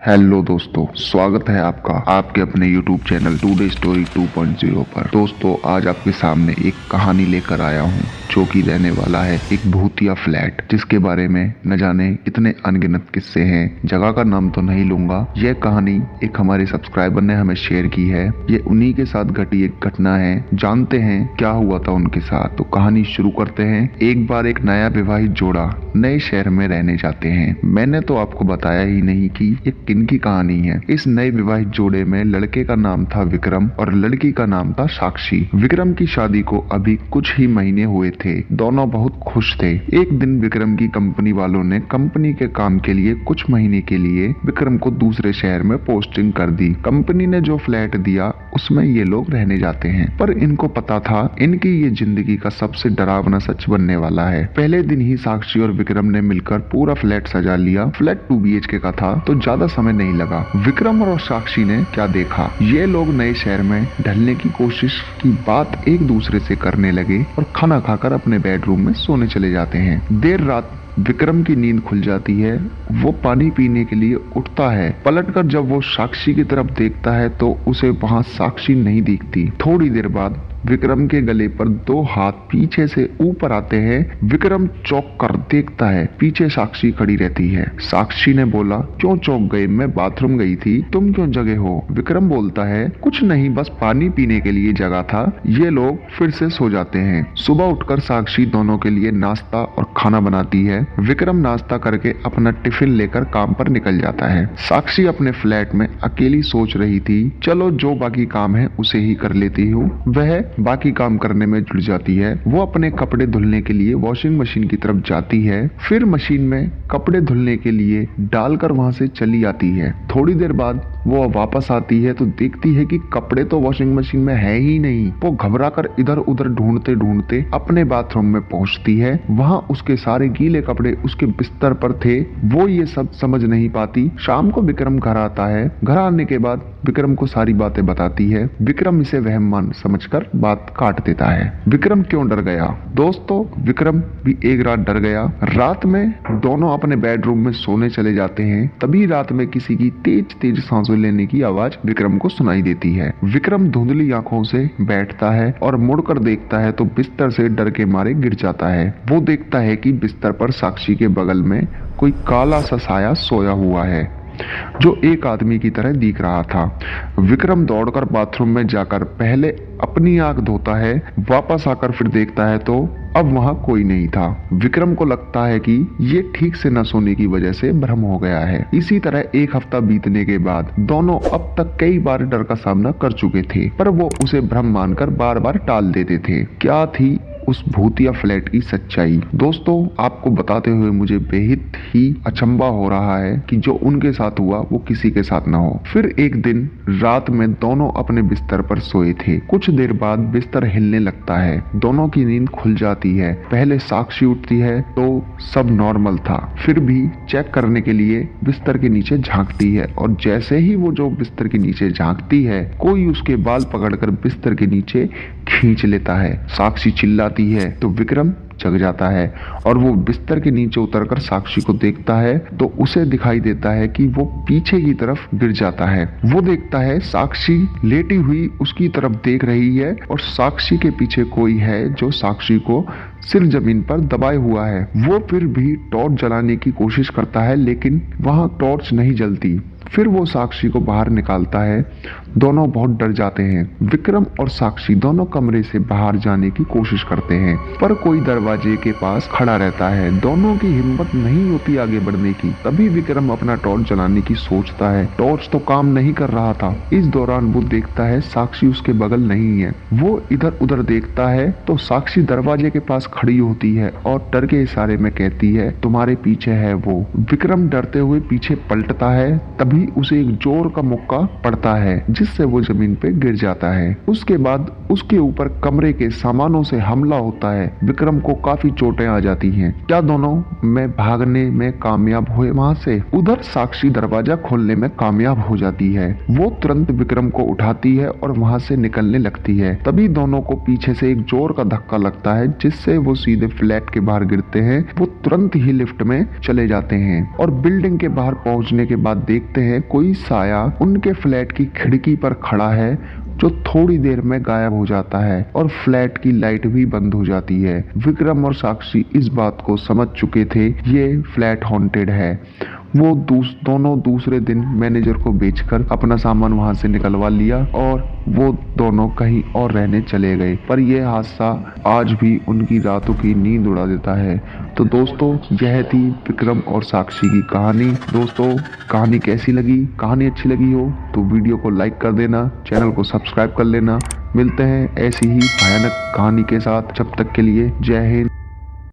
Hello दोस्तों, स्वागत है आपका आपके अपने YouTube चैनल टुडे स्टोरी 2.0 पर। दोस्तों, आज आपके सामने एक कहानी लेकर आया हूँ जो कि रहने वाला है एक भूतिया फ्लैट, जिसके बारे में न जाने कितने अनगिनत किस्से हैं। जगह का नाम तो नहीं लूंगा। यह कहानी एक हमारे सब्सक्राइबर ने हमें शेयर की है। ये उन्हीं के साथ घटी एक घटना है। जानते हैं क्या हुआ था उनके साथ। तो कहानी शुरू करते हैं। एक बार एक नया विवाहित जोड़ा नए शहर में रहने जाते हैं। मैंने तो आपको बताया ही नहीं कि ये किनकी कहानी है। इस नए विवाहित जोड़े में लड़के का नाम था विक्रम और लड़की का नाम था साक्षी। विक्रम की शादी को अभी कुछ ही महीने हुए थे। दोनों बहुत खुश थे। एक दिन विक्रम की कंपनी वालों ने कंपनी के काम के लिए कुछ महीने के लिए विक्रम को दूसरे शहर में पोस्टिंग कर दी। कंपनी ने जो फ्लैट दिया उसमें ये लोग रहने जाते हैं, पर इनको पता था इनकी ये जिंदगी का सबसे डरावना सच बनने वाला है। पहले दिन ही साक्षी और विक्रम ने मिलकर पूरा फ्लैट सजा लिया। फ्लैट 2 BHK का था तो ज्यादा समय नहीं लगा। विक्रम और साक्षी ने क्या देखा, ये लोग नए शहर में ढलने की कोशिश की बात एक दूसरे से करने लगे और खाना खाकर अपने बेडरूम में सोने चले जाते हैं। देर रात विक्रम की नींद खुल जाती है। वो पानी पीने के लिए उठता है। पलटकर जब वो साक्षी की तरफ देखता है तो उसे वहां साक्षी नहीं दिखती। थोड़ी देर बाद विक्रम के गले पर 2 हाथ पीछे से ऊपर आते हैं। विक्रम चौंक कर देखता है, पीछे साक्षी खड़ी रहती है। साक्षी ने बोला, क्यों चौंक गए? मैं बाथरूम गई थी, तुम क्यों जगे हो? विक्रम बोलता है, कुछ नहीं, बस पानी पीने के लिए जगा था। ये लोग फिर से सो जाते हैं। सुबह उठकर साक्षी दोनों के लिए नाश्ता और खाना बनाती है। विक्रम नाश्ता करके अपना टिफिन लेकर काम पर निकल जाता है। साक्षी अपने फ्लैट में अकेली सोच रही थी, चलो जो बाकी काम है उसे ही कर लेती हूँ। वह बाकी काम करने में जुट जाती है। वो अपने कपड़े धुलने के लिए वॉशिंग मशीन की तरफ जाती है, फिर मशीन में कपड़े धुलने के लिए डालकर वहां से चली आती है। थोड़ी देर बाद वो वापस आती है तो देखती है कि कपड़े तो वॉशिंग मशीन में है ही नहीं। वो घबराकर इधर उधर ढूंढते ढूंढते अपने बाथरूम में पहुंचती है। वहां उसके सारे गीले कपड़े उसके बिस्तर पर थे। वो ये सब समझ नहीं पाती। शाम को विक्रम घर आता है। घर आने के बाद विक्रम को सारी बातें बताती है। विक्रम इसे वहम मान समझकर बात काट देता है। विक्रम क्यों डर गया? दोस्तों, विक्रम भी एक रात डर गया। रात में दोनों अपने बेडरूम में सोने चले जाते हैं। तभी रात में किसी की तेज तेज सांसों लेने की आवाज विक्रम को सुनाई देती है। विक्रम धुंधली आंखों से बैठता है और मुड़कर देखता है तो बिस्तर से डर के मारे गिर जाता है। वो देखता है कि बिस्तर पर साक्षी के बगल में कोई काला सा साया सोया हुआ है जो एक आदमी की तरह दिख रहा था। विक्रम दौड़कर बाथरूम में जाकर पहले अपनी आंख धोता है। वापस आकर फिर देखता है तो अब वहां कोई नहीं था। विक्रम को लगता है कि ये ठीक से न सोने की वजह से भ्रम हो गया है। इसी तरह 1 हफ्ता बीतने के बाद दोनों अब तक कई बार डर का सामना कर चुके थे, पर वो उसे भ्रम मानकर बार बार टाल देते थे। क्या थी उस भूतिया फ्लैट की सच्चाई? दोस्तों, आपको बताते हुए मुझे बेहद ही अचंभा हो रहा है कि जो उनके साथ हुआ वो किसी के साथ ना हो। फिर एक दिन रात में दोनों अपने बिस्तर पर सोए थे। कुछ देर बाद बिस्तर हिलने लगता है। दोनों की नींद खुल जाती है। पहले साक्षी उठती है तो सब नॉर्मल था, फिर भी चेक करने के लिए बिस्तर के नीचे झांकती है और जैसे ही वो जो बिस्तर के नीचे झांकती है, कोई उसके बाल पकड़कर बिस्तर के नीचे खींच लेता है। साक्षी चिल्लाती है तो विक्रम जग जाता है और वो बिस्तर के नीचे उतरकर साक्षी को देखता है तो उसे दिखाई देता है कि वो पीछे की तरफ गिर जाता है। वो देखता है साक्षी लेटी हुई उसकी तरफ देख रही है और साक्षी के पीछे कोई है जो साक्षी को सिर जमीन पर दबाए हुआ है। वो फिर भी टॉर्च जलाने की कोशिश करता है लेकिन वहां टॉर्च नहीं जलती। फिर वो साक्षी को बाहर निकालता है। दोनों बहुत डर जाते हैं। विक्रम और साक्षी दोनों कमरे से बाहर जाने की कोशिश करते हैं, पर कोई दरवाजे के पास खड़ा रहता है। दोनों की हिम्मत नहीं होती आगे बढ़ने की। तभी विक्रम अपना टॉर्च जलाने की सोचता है। टॉर्च तो काम नहीं कर रहा था। इस दौरान वो देखता है साक्षी उसके बगल नहीं है। वो इधर उधर देखता है तो साक्षी दरवाजे के पास खड़ी होती है और डर के इशारे में कहती है, तुम्हारे पीछे है वो। विक्रम डरते हुए पीछे पलटता है। तभी उसे एक जोर का मुक्का पड़ता है जिससे वो जमीन पे गिर जाता है। उसके बाद उसके ऊपर कमरे के सामानों से हमला होता है। विक्रम को काफी चोटें आ जाती हैं। क्या दोनों में भागने में कामयाब हुए वहां से? उधर साक्षी दरवाजा खोलने में कामयाब हो जाती है। वो तुरंत विक्रम को उठाती है और वहां से निकलने लगती है। तभी दोनों को पीछे से एक जोर का धक्का लगता है, जिससे वो सीधे फ्लैट के बाहर गिरते हैं। वो तुरंत ही लिफ्ट में चले जाते हैं और बिल्डिंग के बाहर पहुंचने के बाद देखते हैं कोई साया उनके फ्लैट की खिड़की पर खड़ा है, जो थोड़ी देर में गायब हो जाता है और फ्लैट की लाइट भी बंद हो जाती है। विक्रम और साक्षी इस बात को समझ चुके थे ये फ्लैट हॉन्टेड है। वो दोनों दूसरे दिन मैनेजर को बेचकर अपना सामान वहां से निकलवा लिया और वो दोनों कहीं और रहने चले गए। पर यह हादसा आज भी उनकी रातों की नींद उड़ा देता है। तो दोस्तों, यह थी विक्रम और साक्षी की कहानी। दोस्तों, कहानी कैसी लगी? कहानी अच्छी लगी हो तो वीडियो को लाइक कर देना, चैनल को सब्सक्राइब कर लेना। मिलते हैं ऐसी ही भयानक कहानी के साथ। जब तक के लिए जय हिंद।